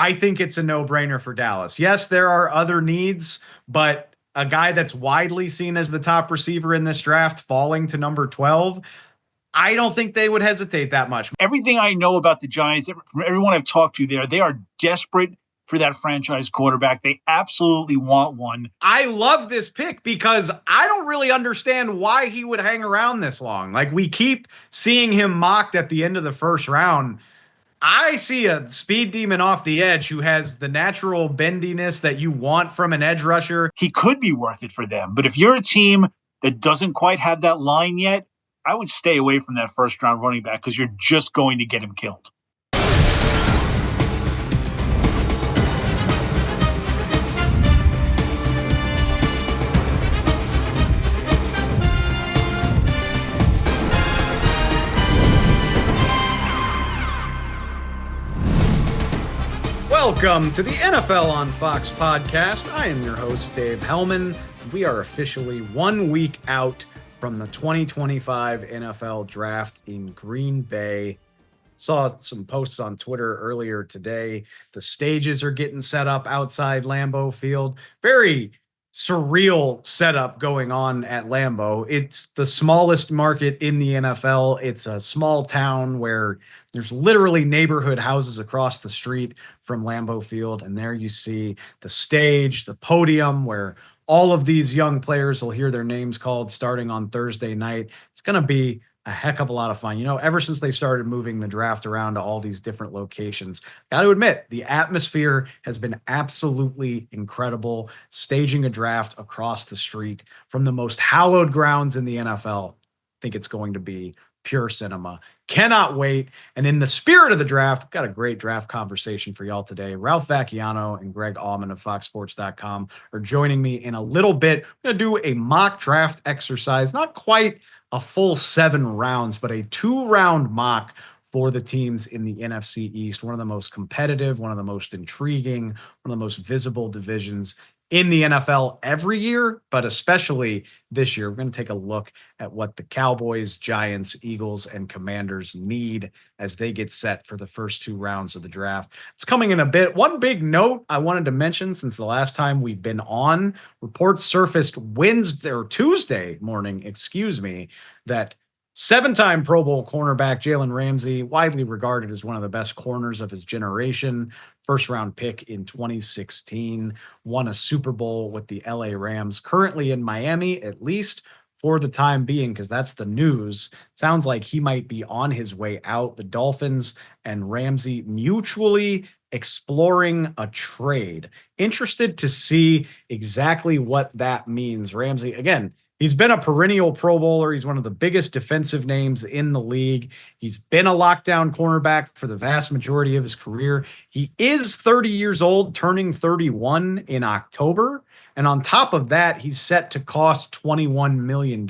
I think it's a no-brainer for Dallas. Yes, there are other needs, but a guy that's widely seen as the top receiver in this draft falling to number 12, I don't think they would hesitate that much. Everything I know about the Giants, from everyone I've talked to there, they are desperate for that franchise quarterback. They absolutely want one. I love this pick because I don't really understand why he would hang around this long. Like, we keep seeing him mocked at the end of the first round. I see a speed demon off the edge who has the natural bendiness that you want from an edge rusher. He could be worth it for them. But if you're a team that doesn't quite have that line yet, I would stay away from that first round running back because you're just going to get him killed. Welcome to the NFL on Fox podcast. I am your host, Dave Helman. We are officially 1 week out from the 2025 NFL Draft in Green Bay. Saw some posts on Twitter earlier today. The stages are getting set up outside Lambeau Field. Very surreal setup going on at Lambeau. It's the smallest market in the NFL. It's a small town where there's literally neighborhood houses across the street from Lambeau Field. And there you see the stage, the podium where all of these young players will hear their names called starting on Thursday night. It's going to be a heck of a lot of fun. You know, ever since they started moving the draft around to all these different locations, got to admit, the atmosphere has been absolutely incredible. Staging a draft across the street from the most hallowed grounds in the NFL, I think it's going to be pure cinema. Cannot wait. And in the spirit of the draft, got a great draft conversation for y'all today. Ralph Vacchiano and Greg Auman of FoxSports.com are joining me in a little bit. We're going to do a mock draft exercise, not quite a full 7 rounds, but a 2-round mock for the teams in the NFC East. One of the most competitive, one of the most intriguing, one of the most visible divisions in the NFL every year, but especially this year. We're going to take a look at what the Cowboys, Giants, Eagles, and Commanders need as they get set for the first 2 rounds of the draft. It's coming in a bit. One big note I wanted to mention since the last time we've been on, reports surfaced Tuesday morning, that 7-time Pro Bowl cornerback Jalen Ramsey, widely regarded as one of the best corners of his generation, first-round pick in 2016, won a Super Bowl with the LA Rams, currently in Miami, at least for the time being, because that's the news. Sounds like he might be on his way out. The Dolphins and Ramsey mutually exploring a trade. Interested to see exactly what that means. Ramsey, again, he's been a perennial Pro Bowler. He's one of the biggest defensive names in the league. He's been a lockdown cornerback for the vast majority of his career. He is 30 years old, turning 31 in October. And on top of that, he's set to cost $21 million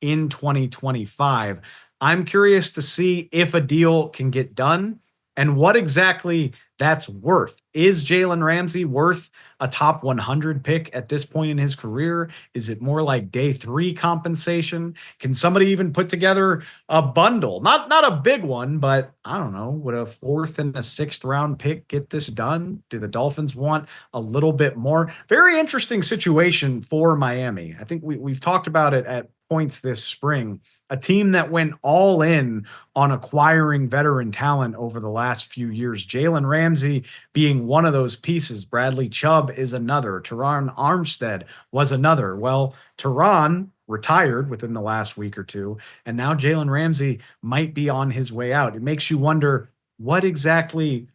in 2025. I'm curious to see if a deal can get done and what exactly that's worth. Is Jalen Ramsey worth a top 100 pick at this point in his career? Is it more like day 3 compensation? Can somebody even put together a bundle? Not a big one, but I don't know. Would a 4th and a 6th round pick get this done? Do the Dolphins want a little bit more? Very interesting situation for Miami. I think we've talked about it at points this spring. A team that went all in on acquiring veteran talent over the last few years. Jalen Ramsey being one of those pieces. Bradley Chubb is another. Teron Armstead was another. Well, Teron retired within the last week or two, and now Jalen Ramsey might be on his way out. It makes you wonder, what exactly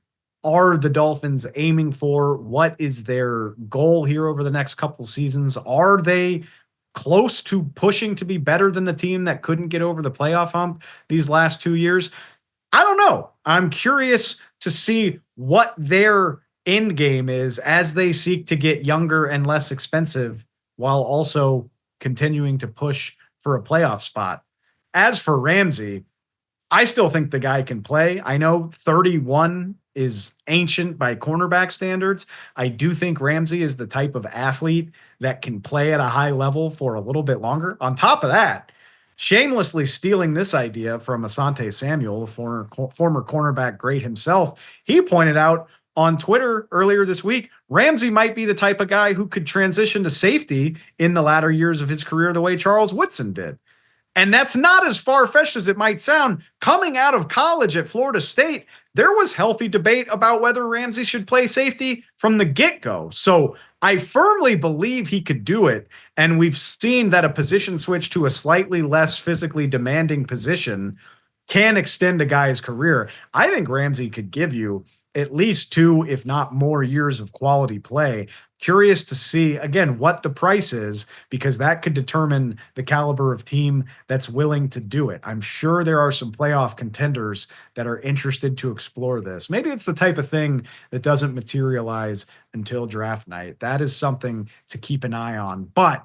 are the Dolphins aiming for? What is their goal here over the next couple seasons? Are they close to pushing to be better than the team that couldn't get over the playoff hump these last 2 years? I don't know. I'm curious to see what their end game is as they seek to get younger and less expensive while also continuing to push for a playoff spot. As for Ramsey, I still think the guy can play. I know 31 is ancient by cornerback standards. I do think Ramsey is the type of athlete that can play at a high level for a little bit longer. On top of that, shamelessly stealing this idea from Asante Samuel, a former cornerback great himself, he pointed out on Twitter earlier this week, Ramsey might be the type of guy who could transition to safety in the latter years of his career the way Charles Woodson did. And that's not as far-fetched as it might sound. Coming out of college at Florida State, there was healthy debate about whether Ramsey should play safety from the get-go. So I firmly believe he could do it. And we've seen that a position switch to a slightly less physically demanding position can extend a guy's career. I think Ramsey could give you at least 2, if not more, years of quality play. Curious to see, again, what the price is, because that could determine the caliber of team that's willing to do it. I'm sure there are some playoff contenders that are interested to explore this. Maybe it's the type of thing that doesn't materialize until draft night. That is something to keep an eye on. But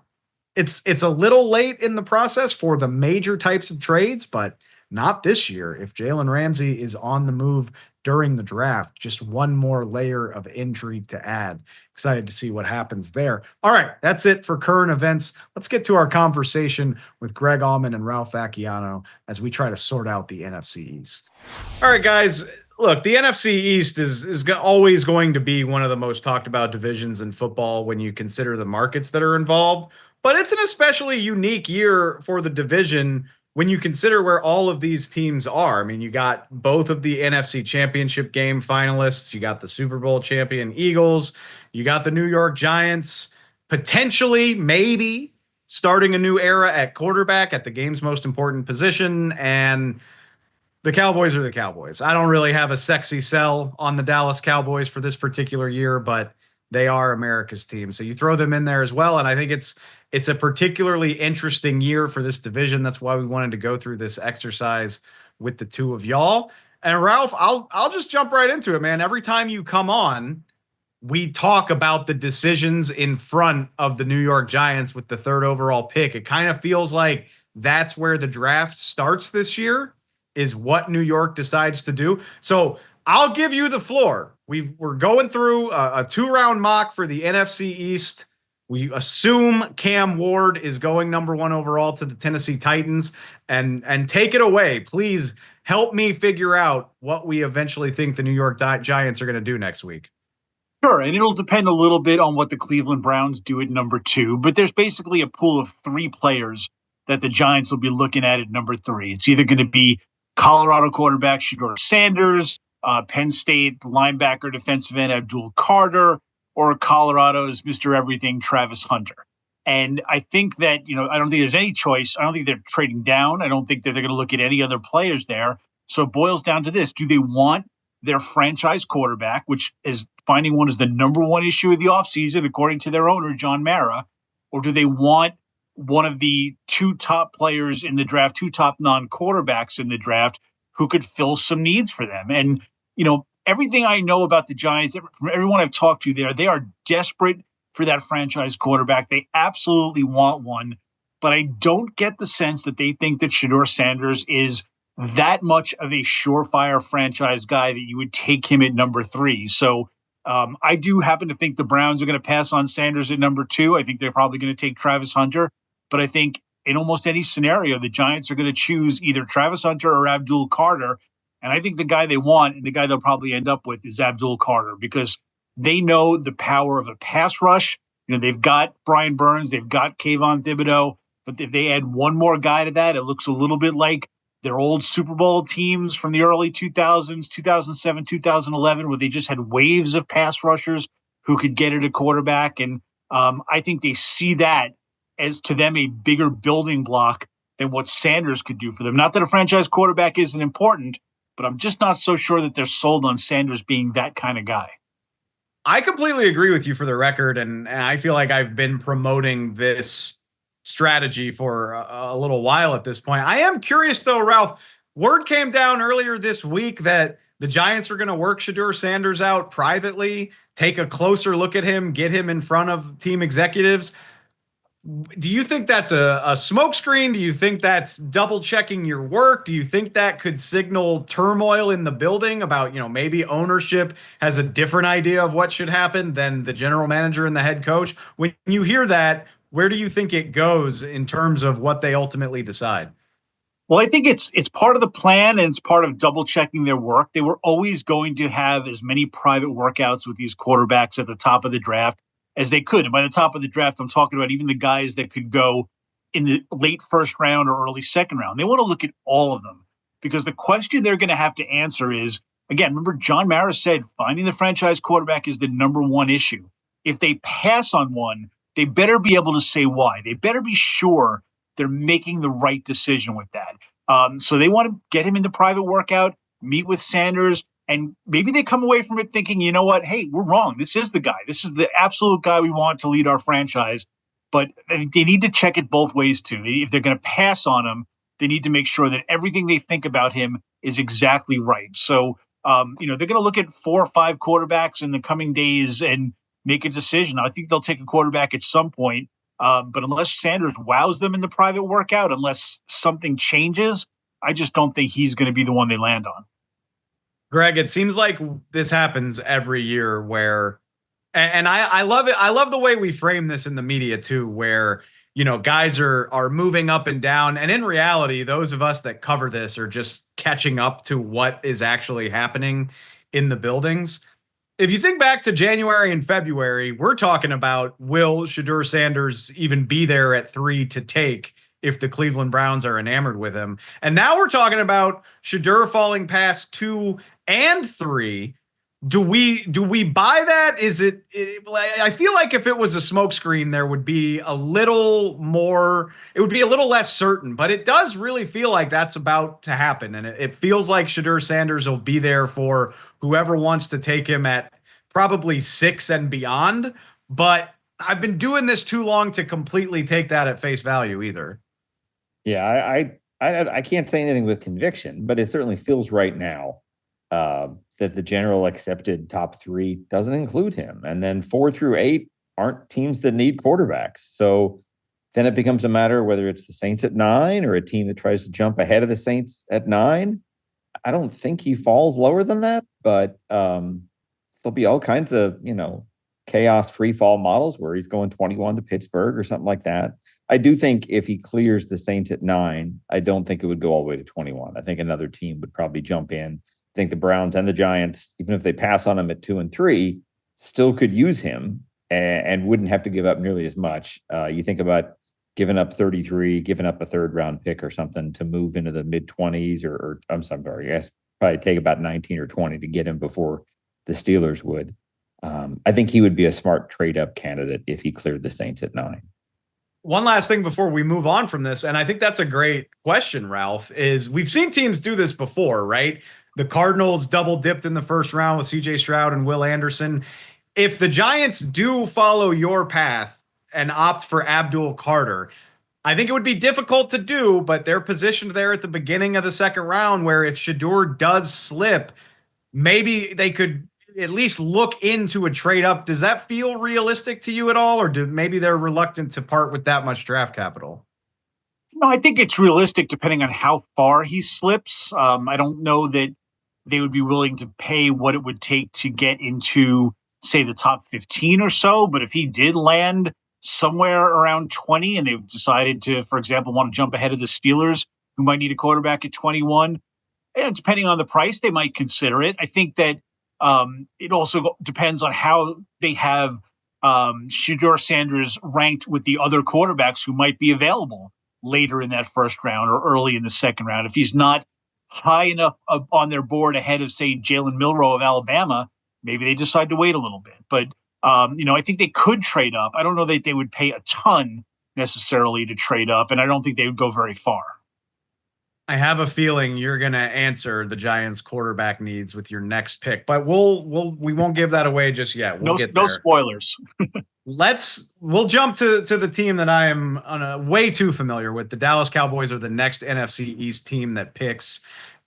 it's a little late in the process for the major types of trades, but not this year. If Jalen Ramsey is on the move during the draft, just one more layer of intrigue to add. Excited to see what happens there. All right, that's it for current events. Let's get to our conversation with Greg Auman and Ralph Vacchiano as we try to sort out the NFC East. All right, guys. Look, the NFC East is always going to be one of the most talked about divisions in football when you consider the markets that are involved. But it's an especially unique year for the division when you consider where all of these teams are. I mean, you got both of the NFC Championship game finalists. You got the Super Bowl champion Eagles. You got the New York Giants potentially, maybe, starting a new era at quarterback at the game's most important position. And the Cowboys are the Cowboys. I don't really have a sexy sell on the Dallas Cowboys for this particular year, but they are America's team. So you throw them in there as well. And I think it's a particularly interesting year for this division. That's why we wanted to go through this exercise with the two of y'all. And Ralph, I'll just jump right into it, man. Every time you come on, we talk about the decisions in front of the New York Giants with the 3rd overall pick. It kind of feels like that's where the draft starts this year, is what New York decides to do. So I'll give you the floor. We're going through a 2-round mock for the NFC East. We assume Cam Ward is going number 1 overall to the Tennessee Titans, and take it away. Please help me figure out what we eventually think the New York Giants are going to do next week. Sure, and it'll depend a little bit on what the Cleveland Browns do at number 2, but there's basically a pool of 3 players that the Giants will be looking at number 3. It's either going to be Colorado quarterback Shedeur Sanders, Penn State linebacker defensive end Abdul Carter, or Colorado's Mr. Everything Travis Hunter. And I think that, I don't think there's any choice. I don't think they're trading down. I don't think that they're going to look at any other players there. So it boils down to this. Do they want their franchise quarterback, which is finding one is the number 1 issue of the offseason, according to their owner, John Mara, or do they want one of the 2 top players in the draft, 2 top non-quarterbacks in the draft who could fill some needs for them? And, everything I know about the Giants, from everyone I've talked to there, they are desperate for that franchise quarterback. They absolutely want one, but I don't get the sense that they think that Shedeur Sanders is that much of a surefire franchise guy that you would take him at number 3. So I do happen to think the Browns are going to pass on Sanders at number 2. I think they're probably going to take Travis Hunter, but I think in almost any scenario, the Giants are going to choose either Travis Hunter or Abdul Carter. And I think the guy they want and the guy they'll probably end up with is Abdul Carter, because they know the power of a pass rush. They've got Brian Burns, they've got Kayvon Thibodeau, but if they add one more guy to that, it looks a little bit like their old Super Bowl teams from the early 2000s, 2007, 2011, where they just had waves of pass rushers who could get at a quarterback. And I think they see that as, to them, a bigger building block than what Sanders could do for them. Not that a franchise quarterback isn't important, but I'm just not so sure that they're sold on Sanders being that kind of guy. I completely agree with you for the record, and I feel like I've been promoting this strategy for a little while at this point. I am curious, though, Ralph. Word came down earlier this week that the Giants are going to work Shedeur Sanders out privately, take a closer look at him, get him in front of team executives. Do you think that's a smokescreen? Do you think that's double checking your work? Do you think that could signal turmoil in the building about, maybe ownership has a different idea of what should happen than the general manager and the head coach? When you hear that, where do you think it goes in terms of what they ultimately decide? Well, I think it's part of the plan and it's part of double checking their work. They were always going to have as many private workouts with these quarterbacks at the top of the draft as they could. And by the top of the draft, I'm talking about even the guys that could go in the late first round or early second round. They want to look at all of them because the question they're going to have to answer is, again, remember John Mara said finding the franchise quarterback is the number one issue. If they pass on one, they better be able to say why. They better be sure they're making the right decision with that. So they want to get him into private workout, meet with Sanders, and maybe they come away from it thinking, you know what? Hey, we're wrong. This is the guy. This is the absolute guy we want to lead our franchise. But they need to check it both ways, too. If they're going to pass on him, they need to make sure that everything they think about him is exactly right. So, they're going to look at 4 or 5 quarterbacks in the coming days and make a decision. I think they'll take a quarterback at some point. But unless Sanders wows them in the private workout, unless something changes, I just don't think he's going to be the one they land on. Greg, it seems like this happens every year where, and I love it. I love the way we frame this in the media too, where, guys are moving up and down. And in reality, those of us that cover this are just catching up to what is actually happening in the buildings. If you think back to January and February, we're talking about will Shedeur Sanders even be there at 3 to take if the Cleveland Browns are enamored with him. And now we're talking about Shedeur falling past 2 and 3. Do we buy that? I feel like if it was a smokescreen, there would be a little more, it would be a little less certain, but it does really feel like that's about to happen. And it feels like Shedeur Sanders will be there for whoever wants to take him at probably 6 and beyond. But I've been doing this too long to completely take that at face value either. Yeah, I can't say anything with conviction, but it certainly feels right now that the general accepted top 3 doesn't include him. And then 4 through 8 aren't teams that need quarterbacks. So then it becomes a matter whether it's the Saints at 9 or a team that tries to jump ahead of the Saints at 9. I don't think he falls lower than that, but there'll be all kinds of, chaos free fall models where he's going 21 to Pittsburgh or something like that. I do think if he clears the Saints at 9, I don't think it would go all the way to 21. I think another team would probably jump in. I think the Browns and the Giants, even if they pass on him at 2 and 3, still could use him and wouldn't have to give up nearly as much. You think about giving up 33, giving up a 3rd round pick or something to move into the mid 20s or I'm sorry, I guess probably take about 19 or 20 to get him before the Steelers would. I think he would be a smart trade up candidate if he cleared the Saints at 9. One last thing before we move on from this, and I think that's a great question, Ralph, is we've seen teams do this before, right? The Cardinals double dipped in the first round with CJ Stroud and Will Anderson. If the Giants do follow your path and opt for Abdul Carter, I think it would be difficult to do, but they're positioned there at the beginning of the second round where if Shedeur does slip, maybe they could at least look into a trade up. Does that feel realistic to you at all? Or maybe they're reluctant to part with that much draft capital? No, I think it's realistic depending on how far he slips. I don't know that they would be willing to pay what it would take to get into, say, the top 15 or so. But if he did land somewhere around 20 and they've decided to, for example, want to jump ahead of the Steelers, who might need a quarterback at 21, and depending on the price, they might consider it. I think that it also depends on how they have Shedeur Sanders ranked with the other quarterbacks who might be available later in that first round or early in the second round. If he's not high enough up on their board ahead of, say, Jalen Milroe of Alabama, maybe they decide to wait a little bit. But, I think they could trade up. I don't know that they would pay a ton necessarily to trade up, and I don't think they would go very far. I have a feeling you're going to answer the Giants quarterback needs with your next pick, but we won't give that away just yet. We'll get there. No spoilers. We'll jump to the team that I am way too familiar with. The Dallas Cowboys are the next NFC East team that picks.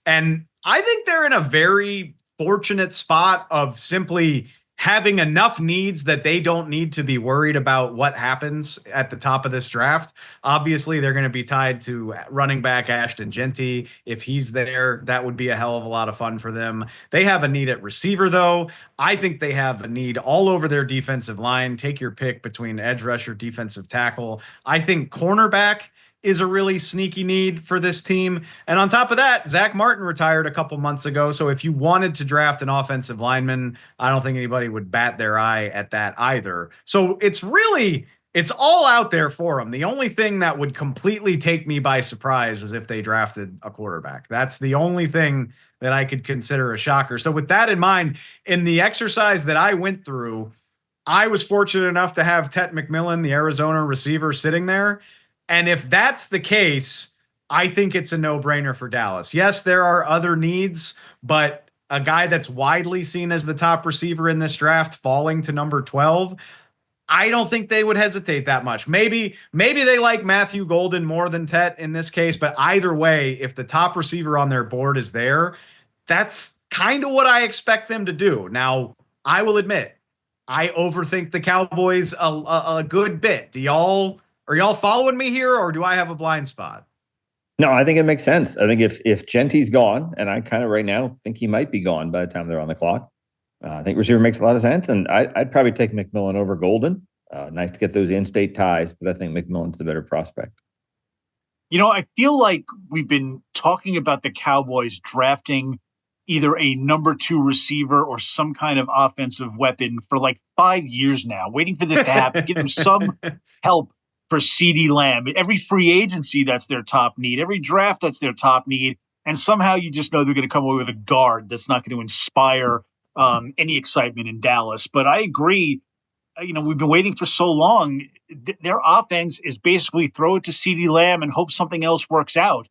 And I think they're in a very fortunate spot of simply having enough needs that they don't need to be worried about what happens at the top of this draft. Obviously, they're going to be tied to running back Ashton Genty. If he's there, that would be a hell of a lot of fun for them. They have a need at receiver, though. I think they have a need all over their defensive line. Take your pick between edge rusher, defensive tackle. I think cornerback is a really sneaky need for this team. And on top of that, Zach Martin retired a couple months ago. So if you wanted to draft an offensive lineman, I don't think anybody would bat their eye at that either. So it's all out there for them. The only thing that would completely take me by surprise is if they drafted a quarterback. That's the only thing that I could consider a shocker. So with that in mind, in the exercise that I went through, I was fortunate enough to have Tet McMillan, the Arizona receiver, sitting there. And if that's the case, I think it's a no-brainer for Dallas. Yes, there are other needs, but a guy that's widely seen as the top receiver in this draft falling to number 12, I don't think they would hesitate that much. Maybe they like Matthew Golden more than Tet in this case, but either way, if the top receiver on their board is there, that's kind of what I expect them to do. Now, I will admit, I overthink the Cowboys a good bit. Are y'all following me here, or do I have a blind spot? No, I think it makes sense. I think if Genty's gone, and I kind of right now think he might be gone by the time they're on the clock, I think receiver makes a lot of sense, and I'd probably take McMillan over Golden. Nice to get those in-state ties, but I think McMillan's the better prospect. I feel like we've been talking about the Cowboys drafting either a number 2 receiver or some kind of offensive weapon for like 5 years now, waiting for this to happen, give them some help for CeeDee Lamb. Every free agency, that's their top need. Every draft, that's their top need. And somehow you just know they're going to come away with a guard that's not going to inspire any excitement in Dallas. But I agree. We've been waiting for so long. Their offense is basically throw it to CeeDee Lamb and hope something else works out.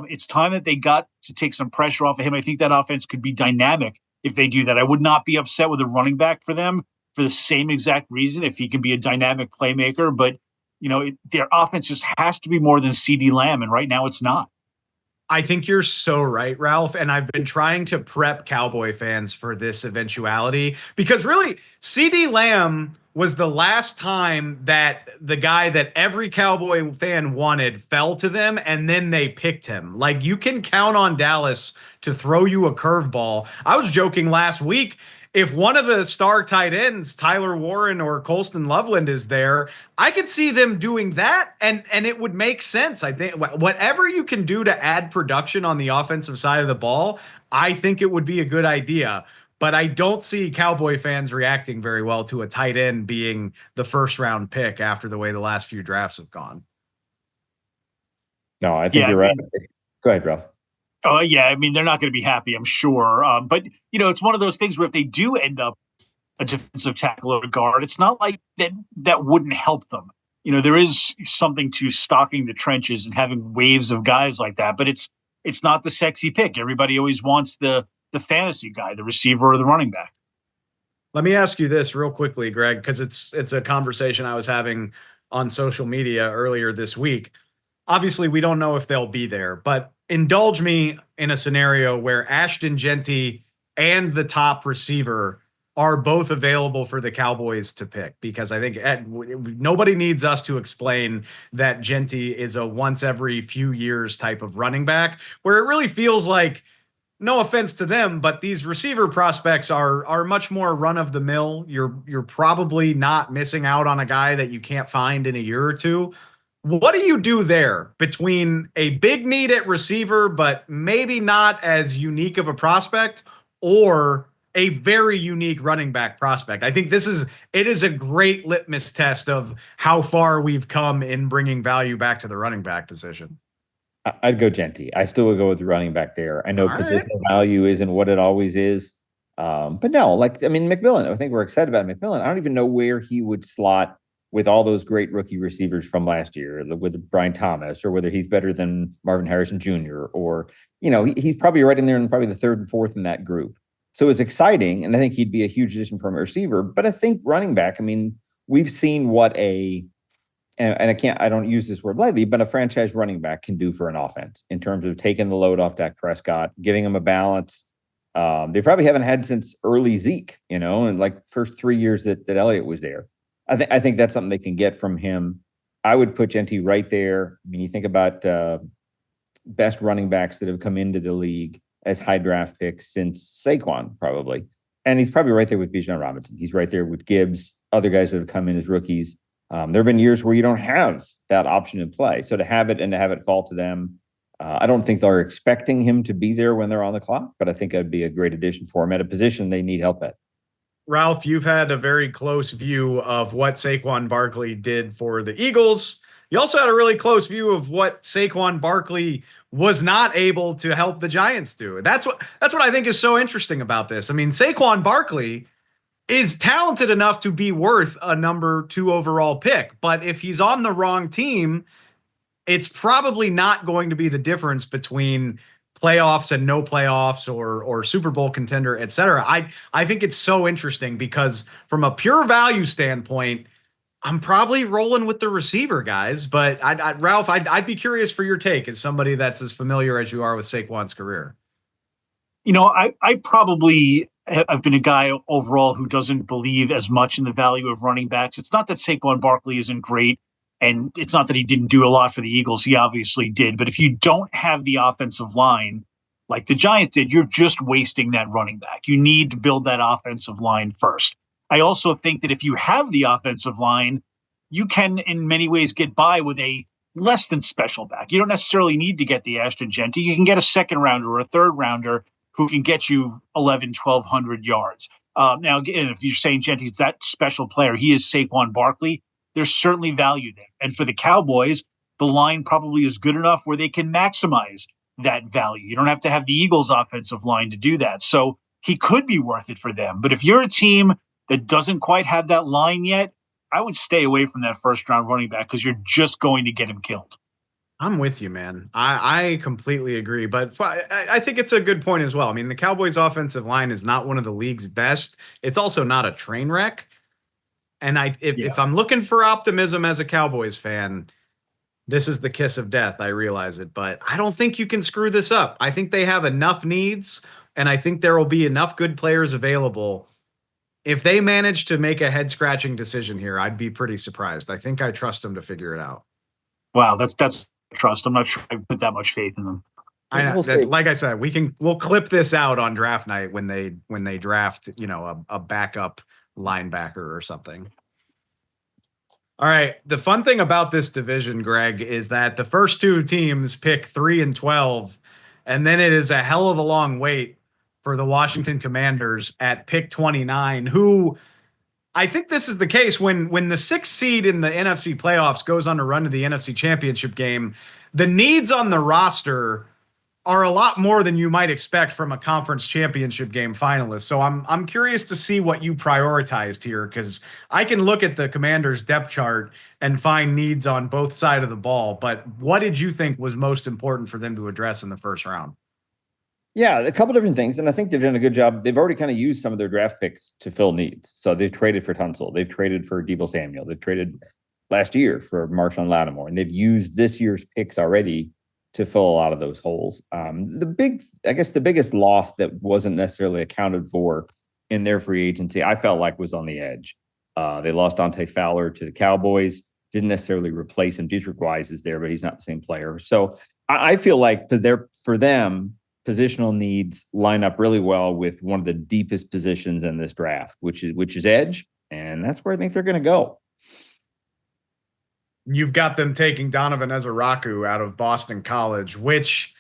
It's time that they got to take some pressure off of him. I think that offense could be dynamic if they do that. I would not be upset with a running back for them for the same exact reason if he can be a dynamic playmaker. But, their offense just has to be more than CeeDee Lamb, and right now it's not. I think you're so right, Ralph. And I've been trying to prep Cowboy fans for this eventuality because really, CeeDee Lamb was the last time that the guy that every Cowboy fan wanted fell to them and then they picked him. Like, you can count on Dallas to throw you a curveball. I was joking last week. If one of the star tight ends, Tyler Warren or Colston Loveland, is there, I could see them doing that, and it would make sense. I think whatever you can do to add production on the offensive side of the ball, I think it would be a good idea. But I don't see Cowboy fans reacting very well to a tight end being the first-round pick after the way the last few drafts have gone. No, I think you're right. Go ahead, Ralph. Oh, yeah. They're not going to be happy, I'm sure. But, it's one of those things where if they do end up a defensive tackle or a guard, it's not like that wouldn't help them. There is something to stocking the trenches and having waves of guys like that, but it's not the sexy pick. Everybody always wants the fantasy guy, the receiver or the running back. Let me ask you this real quickly, Greg, because it's a conversation I was having on social media earlier this week. Obviously, we don't know if they'll be there, but indulge me in a scenario where Ashton Genty and the top receiver are both available for the Cowboys to pick, because I think nobody needs us to explain that Genty is a once every few years type of running back, where it really feels like, no offense to them, but these receiver prospects are much more run of the mill. You're probably not missing out on a guy that you can't find in a year or two. What do you do there between a big need at receiver, but maybe not as unique of a prospect, or a very unique running back prospect? I think it is a great litmus test of how far we've come in bringing value back to the running back position. I'd go Genty. I still would go with the running back there. I know positional value isn't what it always is. But no, McMillan, I think we're excited about McMillan. I don't even know where he would slot with all those great rookie receivers from last year, with Brian Thomas, or whether he's better than Marvin Harrison Jr., or, he's probably right in there and probably the third and fourth in that group. So it's exciting. And I think he'd be a huge addition from a receiver, but I think running back, we've seen what I don't use this word lightly, but a franchise running back can do for an offense in terms of taking the load off Dak Prescott, giving him a balance. They probably haven't had since early Zeke, and like first 3 years that Elliott was there. I think that's something they can get from him. I would put Genty right there. You think about best running backs that have come into the league as high draft picks since Saquon, probably. And he's probably right there with Bijan Robinson. He's right there with Gibbs, other guys that have come in as rookies. There have been years where you don't have that option in play. So to have it and to have it fall to them, I don't think they're expecting him to be there when they're on the clock, but I think it'd be a great addition for him at a position they need help at. Ralph, you've had a very close view of what Saquon Barkley did for the Eagles. You also had a really close view of what Saquon Barkley was not able to help the Giants do. That's what I think is so interesting about this. I mean, Saquon Barkley is talented enough to be worth a number 2 overall pick, but if he's on the wrong team, it's probably not going to be the difference between playoffs and no playoffs or Super Bowl contender, et cetera. I think it's so interesting because from a pure value standpoint, I'm probably rolling with the receiver guys, but Ralph, I'd be curious for your take as somebody that's as familiar as you are with Saquon's career. I probably have been a guy overall who doesn't believe as much in the value of running backs. It's not that Saquon Barkley isn't great, and it's not that he didn't do a lot for the Eagles. He obviously did. But if you don't have the offensive line like the Giants did, you're just wasting that running back. You need to build that offensive line first. I also think that if you have the offensive line, you can in many ways get by with a less than special back. You don't necessarily need to get the Ashton Genty. You can get a second rounder or a third rounder who can get you 1,100, 1,200 yards. Now, again, if you're saying Genty's that special player, he is Saquon Barkley. There's certainly value there. And for the Cowboys, the line probably is good enough where they can maximize that value. You don't have to have the Eagles offensive line to do that. So he could be worth it for them. But if you're a team that doesn't quite have that line yet, I would stay away from that first round running back because you're just going to get him killed. I'm with you, man. I completely agree, but I think it's a good point as well. I mean, the Cowboys offensive line is not one of the league's best. It's also not a train wreck. And if I'm looking for optimism as a Cowboys fan, this is the kiss of death. I realize it, but I don't think you can screw this up. I think they have enough needs, and I think there will be enough good players available. If they manage to make a head-scratching decision here, I'd be pretty surprised. I think I trust them to figure it out. Wow, that's trust. I'm not sure I put that much faith in them. I know. Like I said, we'll clip this out on draft night when they draft, a backup linebacker or something. All right. The fun thing about this division, Greg, is that the first 2 teams pick 3 and 12, and then it is a hell of a long wait for the Washington Commanders at pick 29, who I think this is the case when the 6th seed in the NFC playoffs goes on a run to the NFC Championship game. The needs on the roster are a lot more than you might expect from a conference championship game finalist. So I'm curious to see what you prioritized here, because I can look at the Commanders' depth chart and find needs on both sides of the ball. But what did you think was most important for them to address in the first round? Yeah, a couple different things, and I think they've done a good job. They've already kind of used some of their draft picks to fill needs. So they've traded for Tunsil, they've traded for Deebo Samuel, they've traded last year for Marshawn Lattimore, and they've used this year's picks already to fill a lot of those holes. The biggest loss that wasn't necessarily accounted for in their free agency, I felt like was on the edge. They lost Dante Fowler to the Cowboys, didn't necessarily replace him. Dietrich Wise is there, but he's not the same player. So I feel like for them, positional needs line up really well with one of the deepest positions in this draft, which is edge, and that's where I think they're going to go. You've got them taking Donovan Ezeraku out of Boston College, which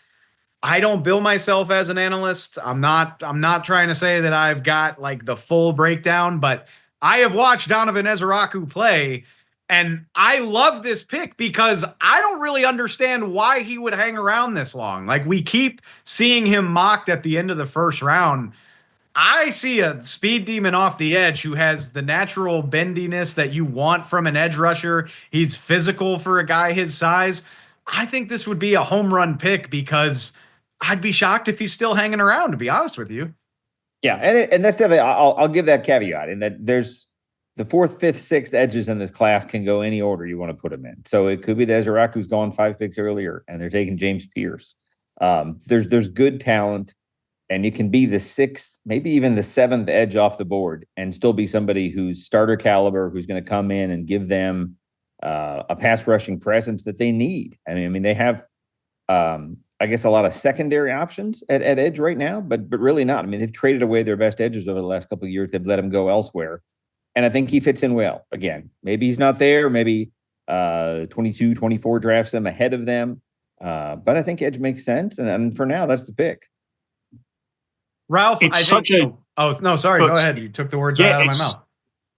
I don't bill myself as an analyst. I'm not trying to say that I've got like the full breakdown, but I have watched Donovan Ezeraku play, and I love this pick because I don't really understand why he would hang around this long. Like, we keep seeing him mocked at the end of the first round. I see a speed demon off the edge who has the natural bendiness that you want from an edge rusher. He's physical for a guy his size. I think this would be a home run pick because I'd be shocked if he's still hanging around, to be honest with you. Yeah, and that's definitely, I'll give that caveat in that there's the 4th, 5th, 6th edges in this class can go any order you want to put them in. So it could be that Ezeraku's gone 5 picks earlier and they're taking James Pierce. There's good talent, and you can be the 6th, maybe even the 7th edge off the board and still be somebody who's starter caliber, who's going to come in and give them a pass rushing presence that they need. I mean, they have, I guess, a lot of secondary options at edge right now, but really not. I mean, they've traded away their best edges over the last couple of years. They've let them go elsewhere. And I think he fits in well. Again, maybe he's not there. Maybe 22, 24 drafts him ahead of them. But I think edge makes sense. And for now, that's the pick. Ralph, oh, no, sorry. Go ahead. You took the words right out of my mouth.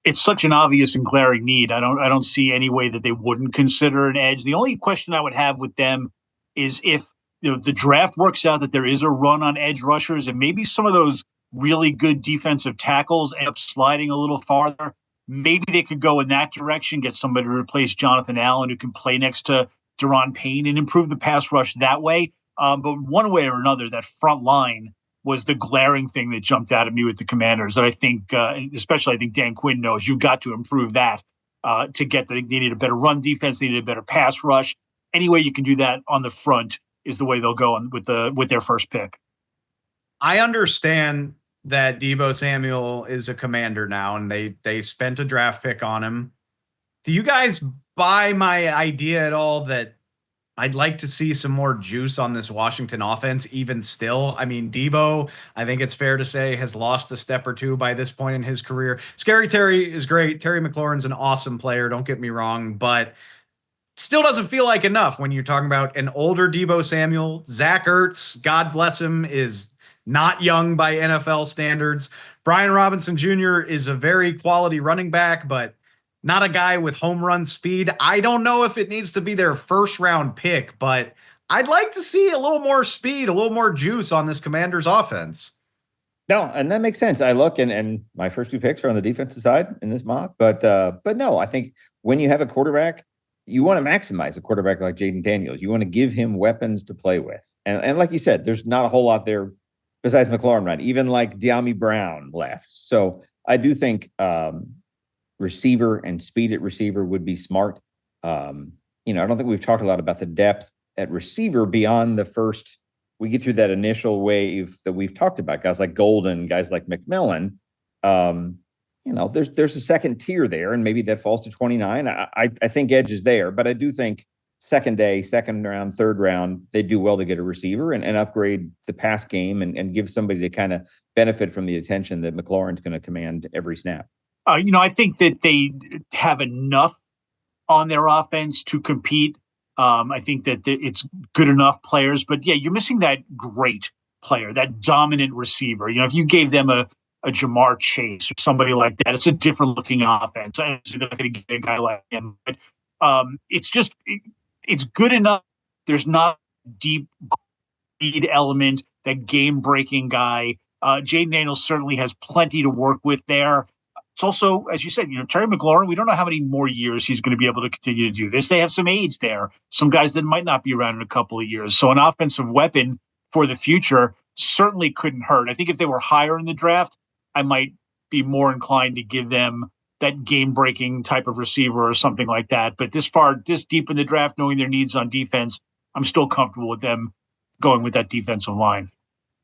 It's such an obvious and glaring need. I don't see any way that they wouldn't consider an edge. The only question I would have with them is if the draft works out that there is a run on edge rushers and maybe some of those really good defensive tackles end up sliding a little farther. Maybe they could go in that direction, get somebody to replace Jonathan Allen who can play next to Daron Payne and improve the pass rush that way. But one way or another, that front line was the glaring thing that jumped out at me with the Commanders. That I think, especially I think Dan Quinn knows you've got to improve that to get they need a better run defense. They need a better pass rush. Any way you can do that on the front is the way they'll go on with their first pick. I understand that Deebo Samuel is a Commander now, and they spent a draft pick on him. Do you guys buy my idea at all that I'd like to see some more juice on this Washington offense even still? I mean, Deebo, I think it's fair to say, has lost a step or two by this point in his career. Scary Terry is great. Terry McLaurin's an awesome player, don't get me wrong, but still doesn't feel like enough when you're talking about an older Deebo Samuel. Zach Ertz, God bless him, is not young by NFL standards. Brian Robinson Jr. is a very quality running back, but not a guy with home run speed. I don't know if it needs to be their first round pick, but I'd like to see a little more speed, a little more juice on this Commanders offense. No, and that makes sense. I look and my first two picks are on the defensive side in this mock, but no, I think when you have a quarterback, you want to maximize a quarterback like Jaden Daniels. You want to give him weapons to play with. And like you said, there's not a whole lot there besides McLaurin, right? Even like De'Ami Brown left. So I do think receiver and speed at receiver would be smart. I don't think we've talked a lot about the depth at receiver beyond the first. We get through that initial wave that we've talked about, guys like Golden, guys like McMillan. There's a second tier there, and maybe that falls to 29. I think edge is there, but I do think second round, third round, they do well to get a receiver and upgrade the pass game and give somebody to kind of benefit from the attention that McLaurin's going to command every snap. I think that they have enough on their offense to compete. I think that it's good enough players, but yeah, you're missing that great player, that dominant receiver. If you gave them a Jamar Chase or somebody like that, it's a different looking offense. I'm not going to get a guy like him, but it's good enough. There's not a deep speed element, that game breaking guy. Jaden Daniels certainly has plenty to work with there. It's also, as you said, Terry McLaurin, we don't know how many more years he's going to be able to continue to do this. They have some age there, some guys that might not be around in a couple of years. So an offensive weapon for the future certainly couldn't hurt. I think if they were higher in the draft, I might be more inclined to give them that game-breaking type of receiver or something like that. But this deep in the draft, knowing their needs on defense, I'm still comfortable with them going with that defensive line.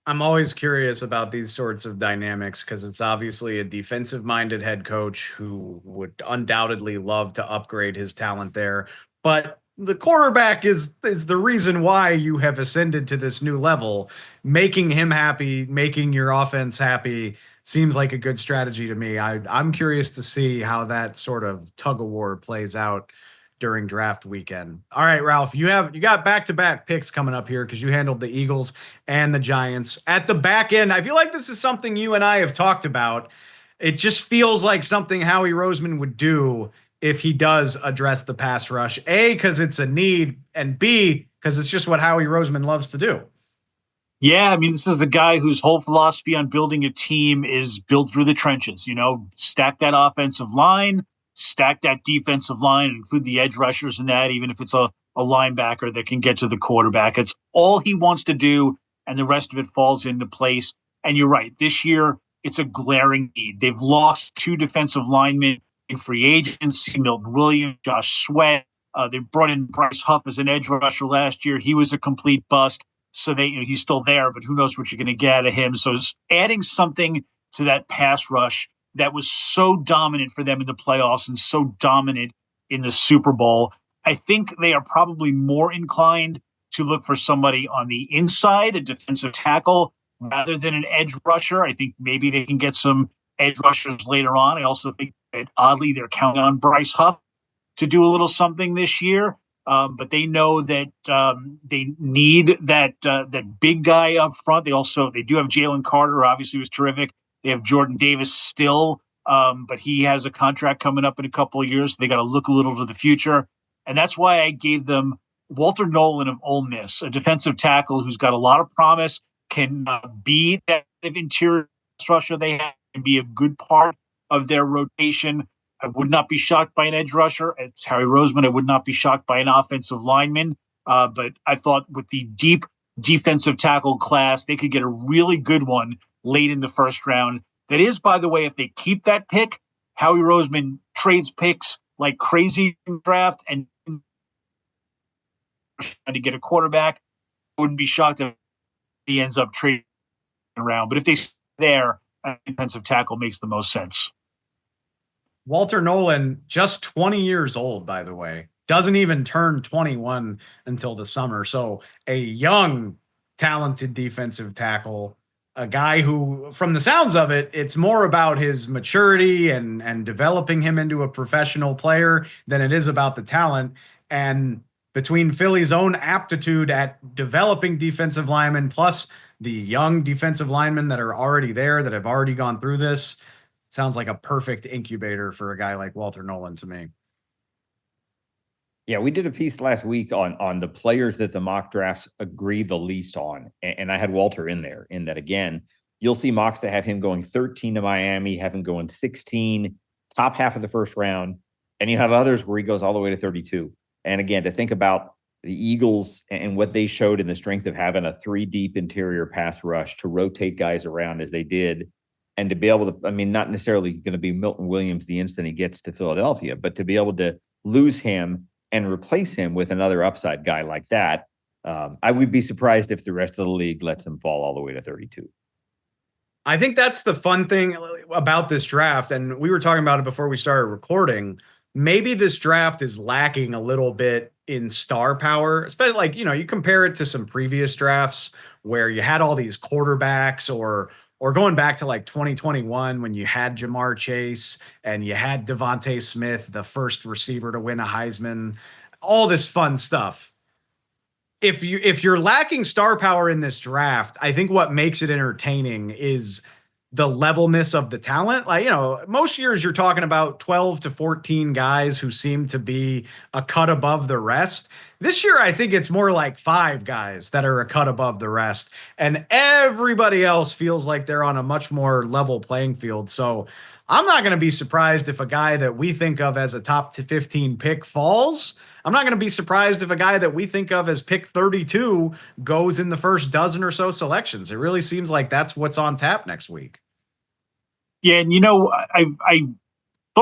I'm always curious about these sorts of dynamics because it's obviously a defensive-minded head coach who would undoubtedly love to upgrade his talent there. But the quarterback is the reason why you have ascended to this new level. Making him happy, making your offense happy seems like a good strategy to me. I'm curious to see how that sort of tug of war plays out during draft weekend. All right, Ralph, you got back-to-back picks coming up here because you handled the Eagles and the Giants. At the back end, I feel like this is something you and I have talked about. It just feels like something Howie Roseman would do if he does address the pass rush. A, because it's a need, and B, because it's just what Howie Roseman loves to do. Yeah, I mean, this is the guy whose whole philosophy on building a team is built through the trenches. Stack that offensive line, stack that defensive line, and include the edge rushers in that, even if it's a linebacker that can get to the quarterback. It's all he wants to do, and the rest of it falls into place. And you're right, this year, it's a glaring need. They've lost 2 defensive linemen in free agency, Milton Williams, Josh Sweat. They brought in Bryce Huff as an edge rusher last year. He was a complete bust. So he's still there, but who knows what you're going to get out of him. So adding something to that pass rush that was so dominant for them in the playoffs and so dominant in the Super Bowl, I think they are probably more inclined to look for somebody on the inside, a defensive tackle, rather than an edge rusher. I think maybe they can get some edge rushers later on. I also think that oddly they're counting on Bryce Huff to do a little something this year. But they know that they need that big guy up front. They do have Jalen Carter, who obviously was terrific. They have Jordan Davis still, but he has a contract coming up in a couple of years. So they got to look a little to the future. And that's why I gave them Walter Nolan of Ole Miss, a defensive tackle who's got a lot of promise, can be that interior rusher they have, and be a good part of their rotation. I would not be shocked by an edge rusher. It's Harry Roseman. I would not be shocked by an offensive lineman. But I thought with the deep defensive tackle class, they could get a really good one late in the first round. That is, by the way, if they keep that pick, Howie Roseman trades picks like crazy in the draft and trying to get a quarterback. I wouldn't be shocked if he ends up trading around. But if they stay there, defensive tackle makes the most sense. Walter Nolan, just 20 years old, by the way, doesn't even turn 21 until the summer. So a young, talented defensive tackle, a guy who, from the sounds of it, it's more about his maturity and developing him into a professional player than it is about the talent. And between Philly's own aptitude at developing defensive linemen, plus the young defensive linemen that are already there, that have already gone through this, sounds like a perfect incubator for a guy like Walter Nolan to me. Yeah, we did a piece last week on the players that the mock drafts agree the least on. And I had Walter in there, in that, again, you'll see mocks that have him going 13 to Miami, have him going 16, top half of the first round. And you have others where he goes all the way to 32. And again, to think about the Eagles and what they showed in the strength of having a 3-deep interior pass rush to rotate guys around as they did, and to be able to, I mean, not necessarily going to be Milton Williams the instant he gets to Philadelphia, but to be able to lose him and replace him with another upside guy like that, I would be surprised if the rest of the league lets him fall all the way to 32. I think that's the fun thing about this draft, and we were talking about it before we started recording. Maybe this draft is lacking a little bit in star power, especially like, you compare it to some previous drafts where you had all these quarterbacks, or going back to like 2021 when you had Jamar Chase and you had Devontae Smith, the first receiver to win a Heisman, all this fun stuff. If you're lacking star power in this draft, I think what makes it entertaining is the levelness of the talent. Like, most years you're talking about 12 to 14 guys who seem to be a cut above the rest. This year, I think it's more like 5 guys that are a cut above the rest, and everybody else feels like they're on a much more level playing field. So I'm not going to be surprised if a guy that we think of as a top 15 pick falls. I'm not going to be surprised if a guy that we think of as pick 32 goes in the first dozen or so selections. It really seems like that's what's on tap next week. Yeah, and I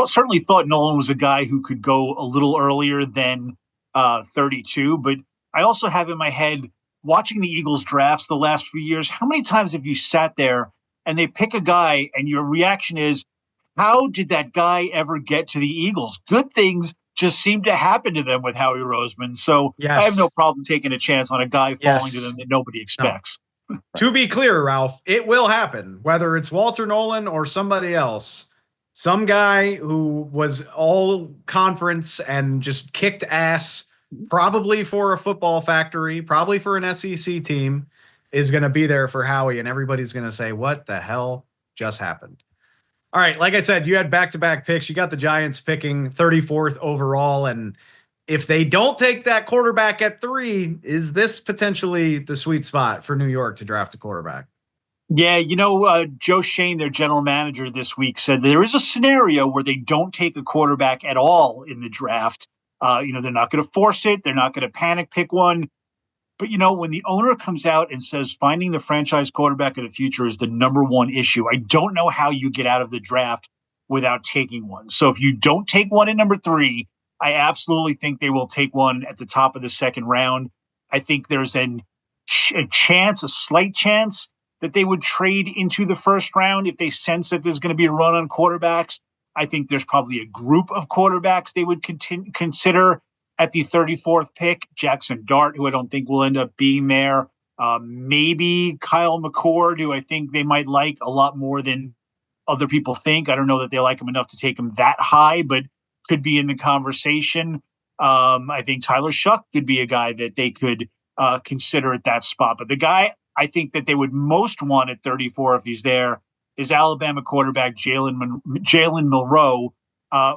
certainly thought Nolan was a guy who could go a little earlier than 32, but I also have in my head, watching the Eagles drafts the last few years, how many times have you sat there and they pick a guy and your reaction is, how did that guy ever get to the Eagles? Good things just seem to happen to them with Howie Roseman. So yes. I have no problem taking a chance on a guy falling to them that nobody expects. No. To be clear, Ralph, it will happen, whether it's Walter Nolan or somebody else. Some guy who was all conference and just kicked ass, probably for a football factory, probably for an SEC team, is going to be there for Howie, and everybody's going to say, what the hell just happened? All right, like I said, you had back-to-back picks. You got the Giants picking 34th overall, and if they don't take that quarterback at 3, is this potentially the sweet spot for New York to draft a quarterback? Yeah, Joe Shane, their general manager this week, said there is a scenario where they don't take a quarterback at all in the draft. They're not going to force it. They're not going to panic pick one. But, when the owner comes out and says finding the franchise quarterback of the future is the number one issue, I don't know how you get out of the draft without taking one. So if you don't take one at number 3, I absolutely think they will take one at the top of the second round. I think there's a slight chance that they would trade into the first round if they sense that there's going to be a run on quarterbacks. I think there's probably a group of quarterbacks they would consider at the 34th pick. Jackson Dart, who I don't think will end up being there. Maybe Kyle McCord, who I think they might like a lot more than other people think. I don't know that they like him enough to take him that high, but could be in the conversation. I think Tyler Shuck could be a guy that they could consider at that spot. But the guy I think that they would most want at 34 if he's there is Alabama quarterback Jalen Milroe,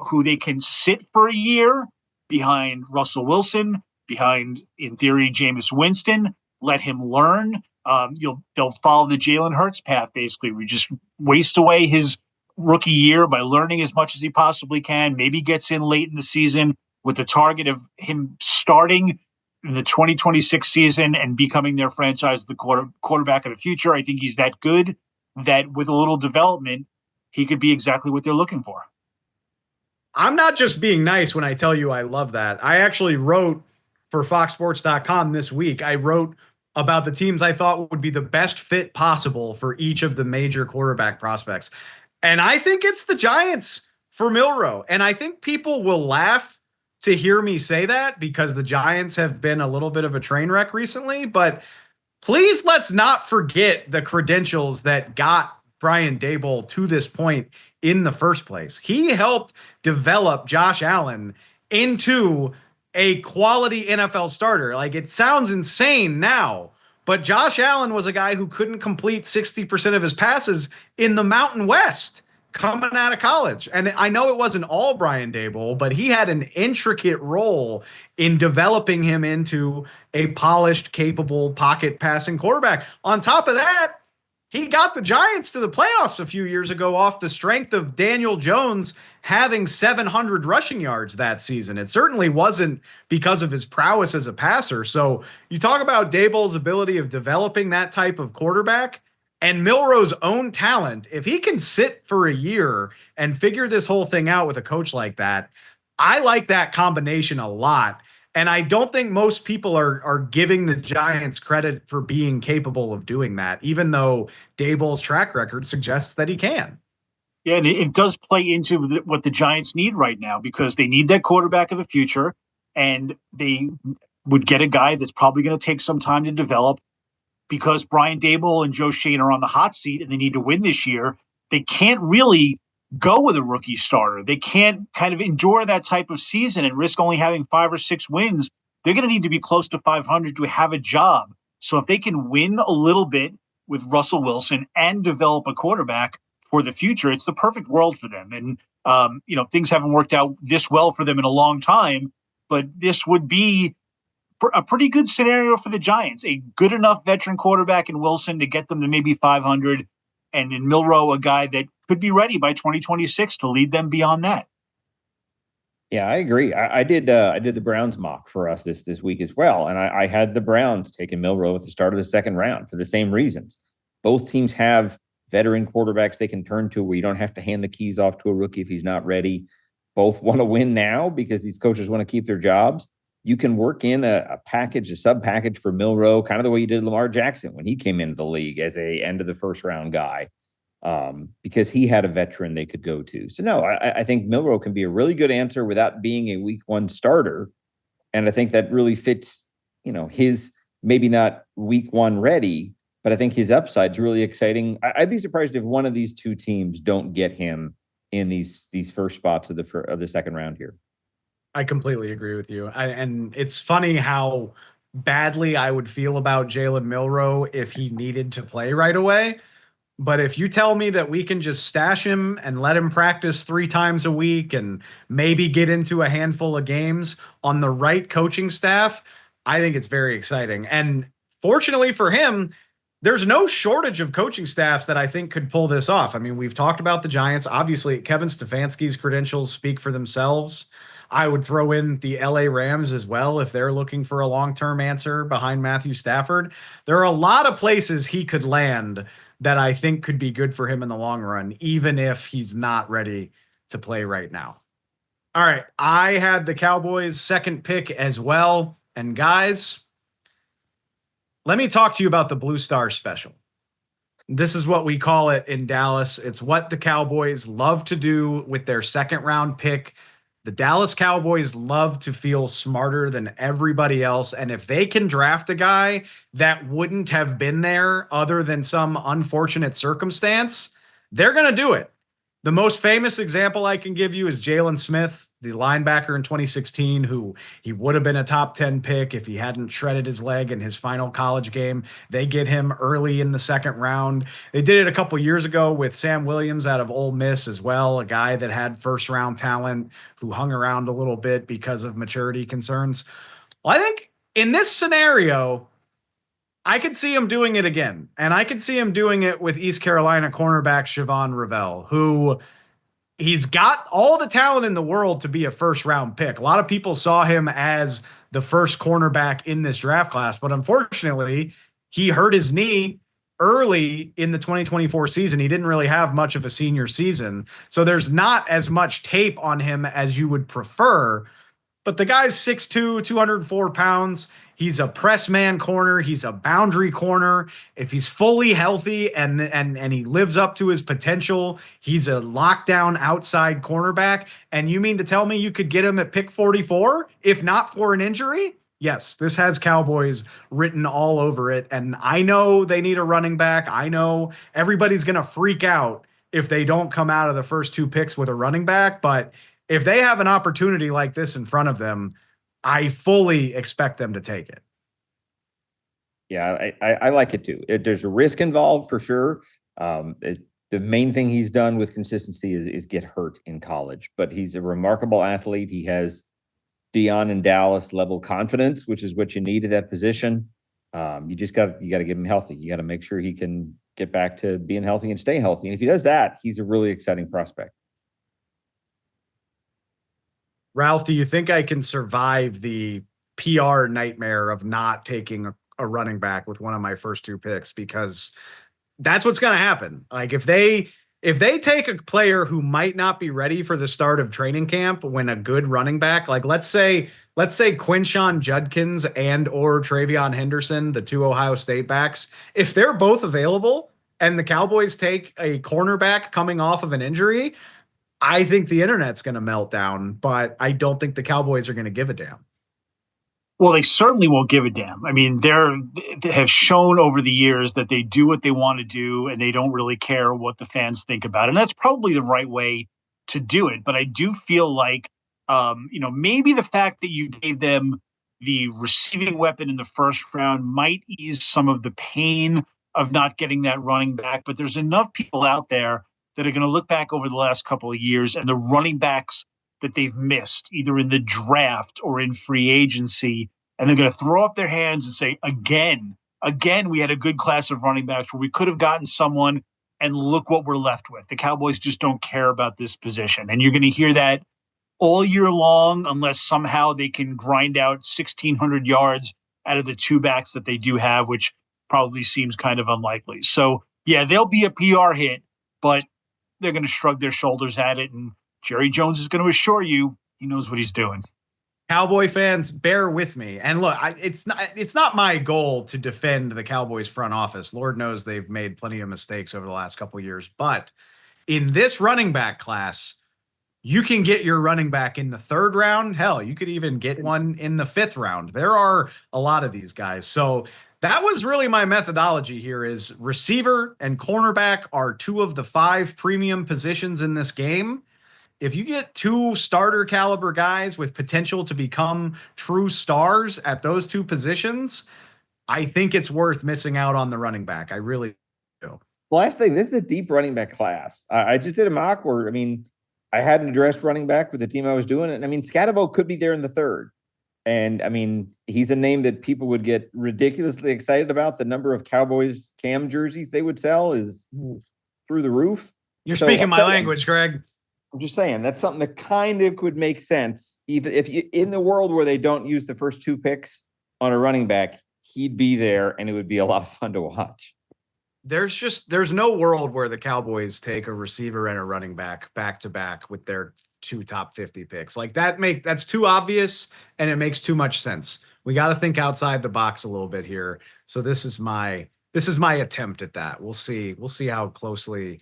who they can sit for a year behind Russell Wilson, behind, in theory, Jameis Winston, let him learn. They'll follow the Jalen Hurts path, basically. We just waste away his rookie year by learning as much as he possibly can, maybe gets in late in the season with the target of him starting in the 2026 season and becoming their franchise, the quarterback of the future. I think he's that good that with a little development, he could be exactly what they're looking for. I'm not just being nice when I tell you I love that. I actually wrote for FoxSports.com this week. I wrote about the teams I thought would be the best fit possible for each of the major quarterback prospects. And I think it's the Giants for Milroe. And I think people will laugh to hear me say that because the Giants have been a little bit of a train wreck recently. But please let's not forget the credentials that got Brian Daboll to this point in the first place. He helped develop Josh Allen into a quality NFL starter. Like, it sounds insane now, but Josh Allen was a guy who couldn't complete 60% of his passes in the Mountain West coming out of college. And I know it wasn't all Brian Daboll, but he had an intricate role in developing him into a polished, capable pocket passing quarterback. On top of that, he got the Giants to the playoffs a few years ago off the strength of Daniel Jones having 700 rushing yards that season. It certainly wasn't because of his prowess as a passer. So you talk about Daboll's ability of developing that type of quarterback and Milroe's own talent. If he can sit for a year and figure this whole thing out with a coach like that, I like that combination a lot. And I don't think most people are giving the Giants credit for being capable of doing that, even though Daboll's track record suggests that he can. Yeah, and it does play into what the Giants need right now because they need that quarterback of the future, and they would get a guy that's probably going to take some time to develop because Brian Daboll and Joe Schoen are on the hot seat and they need to win this year. They can't really go with a rookie starter. They can't kind of endure that type of season and risk only having 5 or 6 wins. They're going to need to be close to 500 to have a job. So if they can win a little bit with Russell Wilson and develop a quarterback for the future, it's the perfect world for them. And, things haven't worked out this well for them in a long time, but this would be a pretty good scenario for the Giants. A good enough veteran quarterback in Wilson to get them to maybe 500, and in Milroe, a guy that could be ready by 2026 to lead them beyond that. Yeah, I agree. I did the Browns mock for us this week as well, and I had the Browns taking Milroe at the start of the second round for the same reasons. Both teams have veteran quarterbacks they can turn to where you don't have to hand the keys off to a rookie if he's not ready. Both want to win now because these coaches want to keep their jobs. You can work in a package, a sub package for Milroe, kind of the way you did Lamar Jackson when he came into the league as a end of the first round guy. Because he had a veteran they could go to. So no, I think Milroe can be a really good answer without being a week 1 starter. And I think that really fits, his maybe not week 1 ready, but I think his upside's really exciting. I'd be surprised if one of these two teams don't get him in these first spots of the second round here. I completely agree with you. And it's funny how badly I would feel about Jalen Milroe if he needed to play right away. But if you tell me that we can just stash him and let him practice 3 times a week and maybe get into a handful of games on the right coaching staff, I think it's very exciting. And fortunately for him, there's no shortage of coaching staffs that I think could pull this off. I mean, we've talked about the Giants. Obviously, Kevin Stefanski's credentials speak for themselves. I would throw in the LA Rams as well if they're looking for a long-term answer behind Matthew Stafford. There are a lot of places he could land that I think could be good for him in the long run, even if he's not ready to play right now. All right, I had the Cowboys' second pick as well. And guys, let me talk to you about the Blue Star Special. This is what we call it in Dallas. It's what the Cowboys love to do with their second round pick. The Dallas Cowboys love to feel smarter than everybody else. And if they can draft a guy that wouldn't have been there other than some unfortunate circumstance, they're going to do it. The most famous example I can give you is Jalen Smith, the linebacker in 2016, who he would have been a top 10 pick if he hadn't shredded his leg in his final college game. They get him early in the second round. They did it a couple years ago with Sam Williams out of Ole Miss as well, a guy that had first round talent who hung around a little bit because of maturity concerns. Well, I think in this scenario, I could see him doing it again. And I could see him doing it with East Carolina cornerback Siobhan Revell, who he's got all the talent in the world to be a first round pick. A lot of people saw him as the first cornerback in this draft class, but unfortunately, he hurt his knee early in the 2024 season. He didn't really have much of a senior season. So there's not as much tape on him as you would prefer. But the guy's 6'2", 204 pounds. He's a press man corner. He's a boundary corner. If he's fully healthy and he lives up to his potential, he's a lockdown outside cornerback. And you mean to tell me you could get him at pick 44, if not for an injury? Yes, this has Cowboys written all over it. And I know they need a running back. I know everybody's going to freak out if they don't come out of the first two picks with a running back. But if they have an opportunity like this in front of them, I fully expect them to take it. Yeah, I like it too. There's a risk involved for sure. The main thing he's done with consistency is get hurt in college, but he's a remarkable athlete. He has Deion and Dallas level confidence, which is what you need at that position. You got to get him healthy. You got to make sure he can get back to being healthy and stay healthy. And if he does that, he's a really exciting prospect. Ralph, do you think I can survive the PR nightmare of not taking a running back with one of my first two picks? Because that's what's going to happen. Like if they take a player who might not be ready for the start of training camp when a good running back, like let's say Quinshon Judkins and or Travion Henderson, the two Ohio State backs, if they're both available and the Cowboys take a cornerback coming off of an injury, I think the internet's going to melt down, but I don't think the Cowboys are going to give a damn. Well, they certainly won't give a damn. I mean, they have shown over the years that they do what they want to do and they don't really care what the fans think about it. And that's probably the right way to do it. But I do feel like, maybe the fact that you gave them the receiving weapon in the first round might ease some of the pain of not getting that running back. But there's enough people out there that are going to look back over the last couple of years and the running backs that they've missed, either in the draft or in free agency, and they're going to throw up their hands and say, again, we had a good class of running backs where we could have gotten someone, and look what we're left with. The Cowboys just don't care about this position. And you're going to hear that all year long unless somehow they can grind out 1,600 yards out of the two backs that they do have, which probably seems kind of unlikely. So, yeah, they'll be a PR hit, but they're going to shrug their shoulders at it, and Jerry Jones is going to assure you he knows what he's doing. Cowboy fans, bear with me. And look, it's not my goal to defend the Cowboys front office. Lord knows they've made plenty of mistakes over the last couple of years. But in this running back class, you can get your running back in the third round. Hell, you could even get one in the fifth round. There are a lot of these guys. So that was really my methodology here is receiver and cornerback are two of the 5 premium positions in this game. If you get 2 starter caliber guys with potential to become true stars at those 2 positions, I think it's worth missing out on the running back. I really do. Last thing, this is a deep running back class. I just did a mock where, I hadn't addressed running back with the team I was doing. And Scatabo could be there in the third. And he's a name that people would get ridiculously excited about. The number of Cowboys Cam jerseys they would sell is through the roof. You're speaking my language, Greg. I'm just saying that's something that kind of could make sense. Even if you in the world where they don't use the first 2 picks on a running back, he'd be there and it would be a lot of fun to watch. There's no world where the Cowboys take a receiver and a running back to back with their 2 top 50 picks. Like that's too obvious and it makes too much sense. We got to think outside the box a little bit here. So this is my attempt at that. We'll see how closely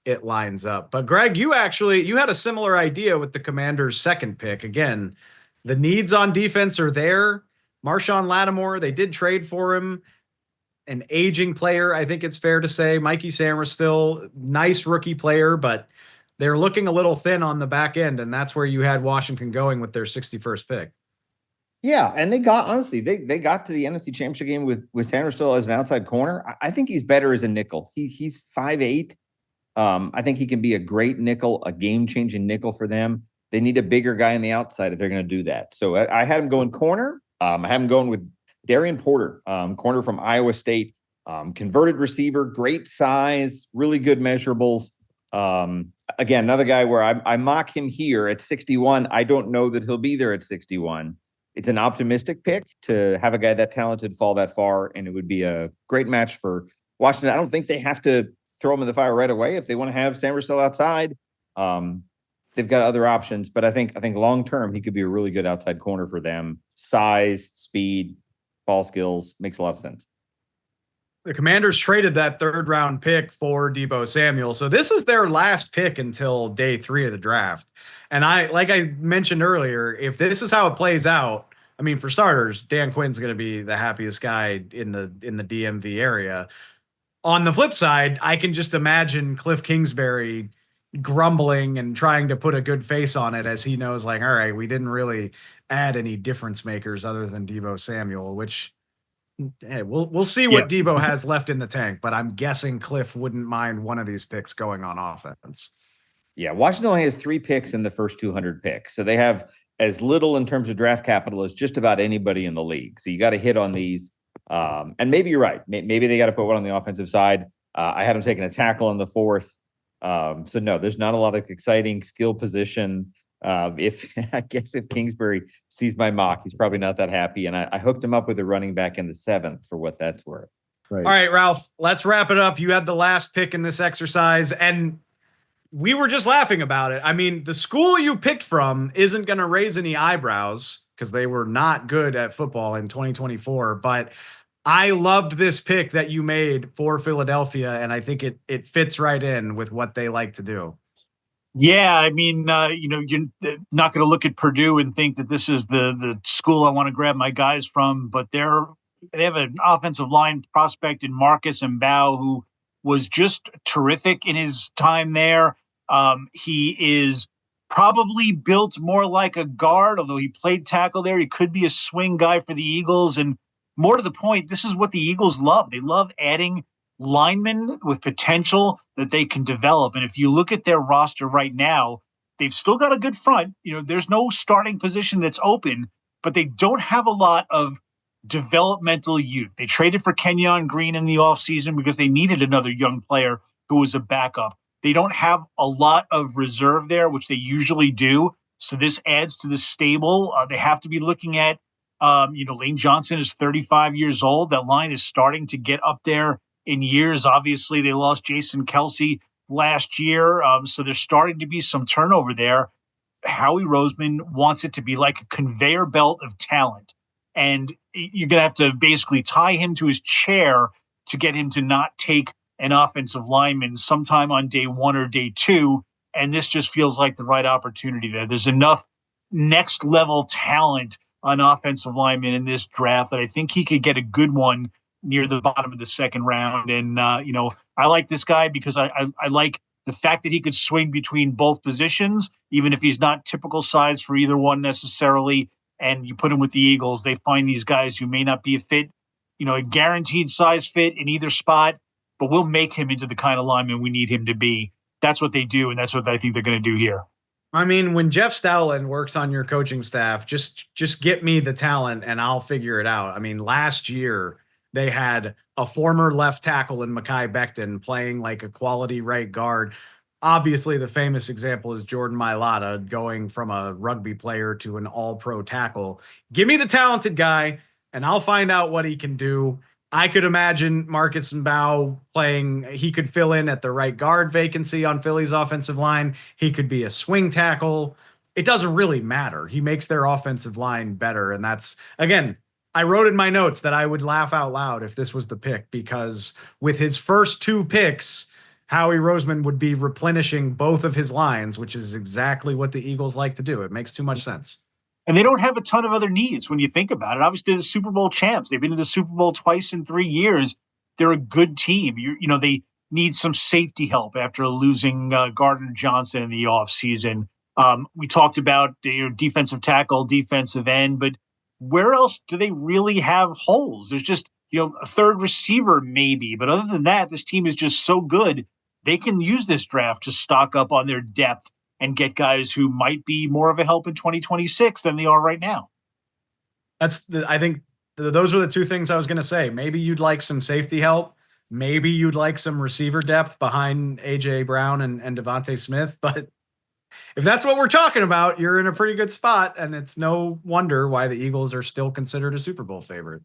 it lines up. But Greg, you had a similar idea with the Commanders' second pick. Again, the needs on defense are there. Marshawn Lattimore, they did trade for him. An aging player, I think it's fair to say. Mikey Samra still nice rookie player, but they're looking a little thin on the back end, and that's where you had Washington going with their 61st pick. Yeah, and they got they got to the NFC Championship game with Sanders still as an outside corner. I think he's better as a nickel. He's 5'8". I think he can be a great nickel, a game-changing nickel for them. They need a bigger guy on the outside if they're going to do that. So I had him going corner. I have him going with Darian Porter, corner from Iowa State, converted receiver, great size, really good measurables. Again, another guy where I mock him here at 61. I don't know that he'll be there at 61. It's an optimistic pick to have a guy that talented fall that far, and it would be a great match for Washington. I don't think they have to throw him in the fire right away if they want to have Sanders still outside. They've got other options, but I think long term he could be a really good outside corner for them. Size, speed, ball skills, makes a lot of sense. The Commanders traded that 3rd round pick for Deebo Samuel. So this is their last pick until day 3 of the draft. And like I mentioned earlier, if this is how it plays out, I mean, for starters, Dan Quinn's going to be the happiest guy in the DMV area. On the flip side, I can just imagine Cliff Kingsbury grumbling and trying to put a good face on it as he knows, like, all right, we didn't really add any difference makers other than Deebo Samuel, which hey, we'll see what Deebo has left in the tank, but I'm guessing Cliff wouldn't mind one of these picks going on offense. Yeah, Washington only has 3 picks in the first 200 picks. So they have as little in terms of draft capital as just about anybody in the league. So you got to hit on these. And maybe you're right. Maybe they got to put one on the offensive side. I had them taking a tackle in the 4th. So no, there's not a lot of exciting skill position. I guess if Kingsbury sees my mock, he's probably not that happy. And I hooked him up with a running back in the 7th for what that's worth. Right. All right, Ralph, let's wrap it up. You had the last pick in this exercise, and we were just laughing about it. I mean, the school you picked from isn't going to raise any eyebrows because they were not good at football in 2024, but I loved this pick that you made for Philadelphia, and I think it fits right in with what they like to do. Yeah, I mean, you're not going to look at Purdue and think that this is the school I want to grab my guys from, but they have an offensive line prospect in Marcus Mbao who was just terrific in his time there. He is probably built more like a guard, although he played tackle there. He could be a swing guy for the Eagles. And more to the point, this is what the Eagles love. They love adding linemen with potential that they can develop. And if you look at their roster right now, they've still got a good front. There's no starting position that's open, but they don't have a lot of developmental youth. They traded for Kenyon Green in the offseason because they needed another young player who was a backup. They don't have a lot of reserve there, which they usually do. So this adds to the stable. They have to be looking at, Lane Johnson is 35 years old. That line is starting to get up there in years. Obviously, they lost Jason Kelsey last year. So there's starting to be some turnover there. Howie Roseman wants it to be like a conveyor belt of talent. And you're going to have to basically tie him to his chair to get him to not take an offensive lineman sometime on day 1 or day 2. And this just feels like the right opportunity there. There's enough next level talent on offensive linemen in this draft that I think he could get a good one near the bottom of the 2nd round. And, I like this guy because I like the fact that he could swing between both positions, even if he's not typical size for either one necessarily. And you put him with the Eagles, they find these guys who may not be a fit, a guaranteed size fit in either spot, but we'll make him into the kind of lineman we need him to be. That's what they do, and that's what I think they're going to do here. I mean, when Jeff Stowlin works on your coaching staff, just get me the talent and I'll figure it out. I mean, last year they had a former left tackle in Mekhi Becton playing like a quality right guard. Obviously, the famous example is Jordan Mailata going from a rugby player to an all-pro tackle. Give me the talented guy, and I'll find out what he can do. I could imagine Marcus Mbao playing. He could fill in at the right guard vacancy on Philly's offensive line. He could be a swing tackle. It doesn't really matter. He makes their offensive line better, and that's, again, I wrote in my notes that I would laugh out loud if this was the pick, because with his first 2 picks, Howie Roseman would be replenishing both of his lines, which is exactly what the Eagles like to do. It makes too much sense. And they don't have a ton of other needs when you think about it. Obviously, they're the Super Bowl champs. They've been to the Super Bowl twice in 3 years. They're a good team. needs some safety help after losing Gardner Johnson in the offseason. We talked about defensive tackle, defensive end, but where else do they really have holes? There's just a third receiver maybe, but other than that, this team is just so good. They can use this draft to stock up on their depth and get guys who might be more of a help in 2026 than they are right now. I think those are the two things I was going to say. Maybe you'd like some safety help. Maybe you'd like some receiver depth behind A.J. Brown and Devontae Smith. But if that's what we're talking about, you're in a pretty good spot. And it's no wonder why the Eagles are still considered a Super Bowl favorite.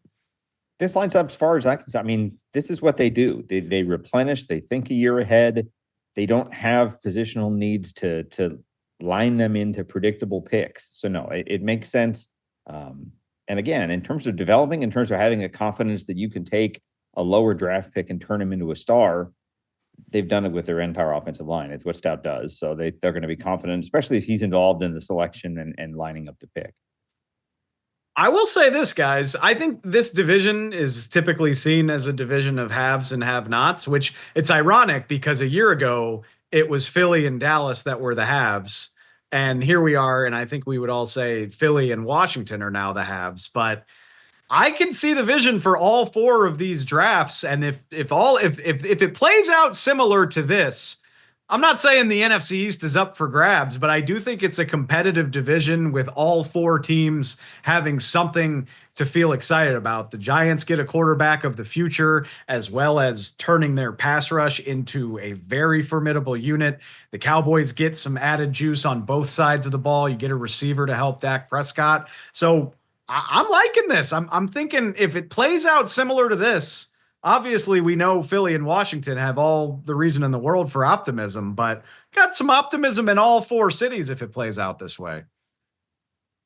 This lines up as far as I mean, this is what they do. They replenish. They think a year ahead. They don't have positional needs to line them into predictable picks. So no, it makes sense. And again, in terms of developing, in terms of having a confidence that you can take a lower draft pick and turn him into a star, they've done it with their entire offensive line. It's what Stout does. So they're going to be confident, especially if he's involved in the selection and lining up the pick. I will say this, guys. I think this division is typically seen as a division of haves and have-nots, which it's ironic because a year ago it was Philly and Dallas that were the haves. And here we are, and I think we would all say Philly and Washington are now the haves. But I can see the vision for all four of these drafts, and if it plays out similar to this, I'm not saying the NFC East is up for grabs, but I do think it's a competitive division with all four teams having something to feel excited about. The Giants get a quarterback of the future, as well as turning their pass rush into a very formidable unit. The Cowboys get some added juice on both sides of the ball. You get a receiver to help Dak Prescott. So I'm liking this. I'm thinking if it plays out similar to this, obviously, we know Philly and Washington have all the reason in the world for optimism, but got some optimism in all four cities if it plays out this way.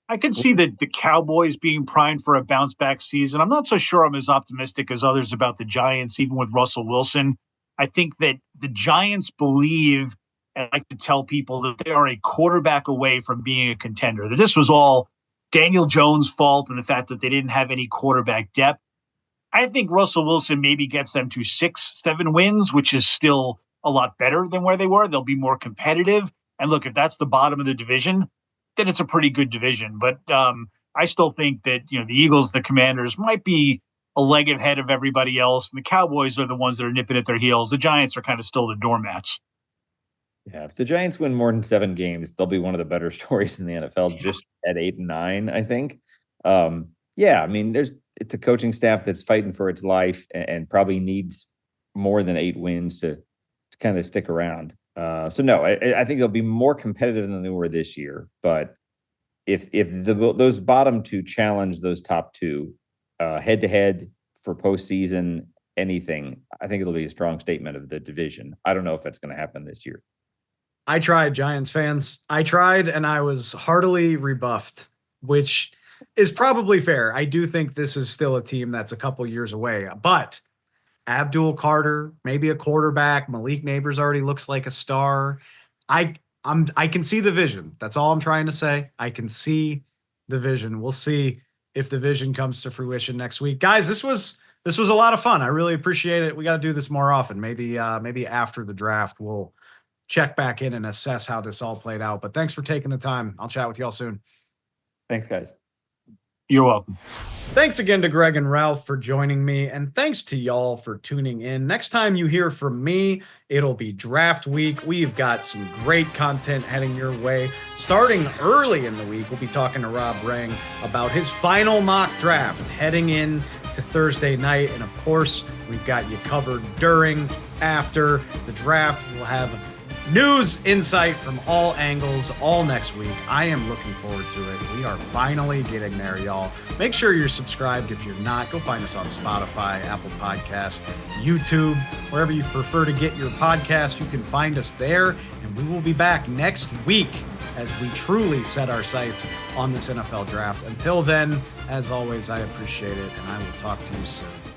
I can see that the Cowboys being primed for a bounce back season. I'm not so sure I'm as optimistic as others about the Giants, even with Russell Wilson. I think that the Giants believe, and I like to tell people, that they are a quarterback away from being a contender, that this was all Daniel Jones' fault and the fact that they didn't have any quarterback depth. I think Russell Wilson maybe gets them to 6-7 wins, which is still a lot better than where they were. They'll be more competitive. And look, if that's the bottom of the division, then it's a pretty good division. But I still think that the Eagles, the Commanders, might be a leg ahead of everybody else. And the Cowboys are the ones that are nipping at their heels. The Giants are kind of still the doormats. Yeah, if the Giants win more than 7 games, they'll be one of the better stories in the NFL, just at 8 and 9, I think. Yeah, I mean, it's a coaching staff that's fighting for its life and probably needs more than 8 wins to kind of stick around. So no, I think they'll be more competitive than they were this year. But if those bottom two challenge those top two head to head for postseason anything, I think it'll be a strong statement of the division. I don't know if that's going to happen this year. I tried, Giants fans. I tried, and I was heartily rebuffed, which is probably fair. I do think this is still a team that's a couple years away, but Abdul Carter, maybe a quarterback. Malik Neighbors already looks like a star. I can see the vision. That's all I'm trying to say. I can see the vision. We'll see if the vision comes to fruition next week. Guys, this was a lot of fun. I really appreciate it. We got to do this more often. Maybe after the draft, we'll check back in and assess how this all played out. But thanks for taking the time. I'll chat with y'all soon. Thanks, guys. You're welcome. Thanks again to Greg and Ralph for joining me, and thanks to y'all for tuning in. Next time you hear from me, it'll be draft week. We've got some great content heading your way. Starting early in the week, we'll be talking to Rob Rang about his final mock draft heading in to Thursday night. And of course, we've got you covered during, after the draft. We'll have news, insight from all angles all next week. I am looking forward to it. We are finally getting there, y'all. Make sure you're subscribed if you're not. Go find us on Spotify, Apple Podcasts, YouTube, wherever you prefer to get your podcast. You can find us there, and we will be back next week as we truly set our sights on this NFL draft. Until then, as always, I appreciate it, and I will talk to you soon.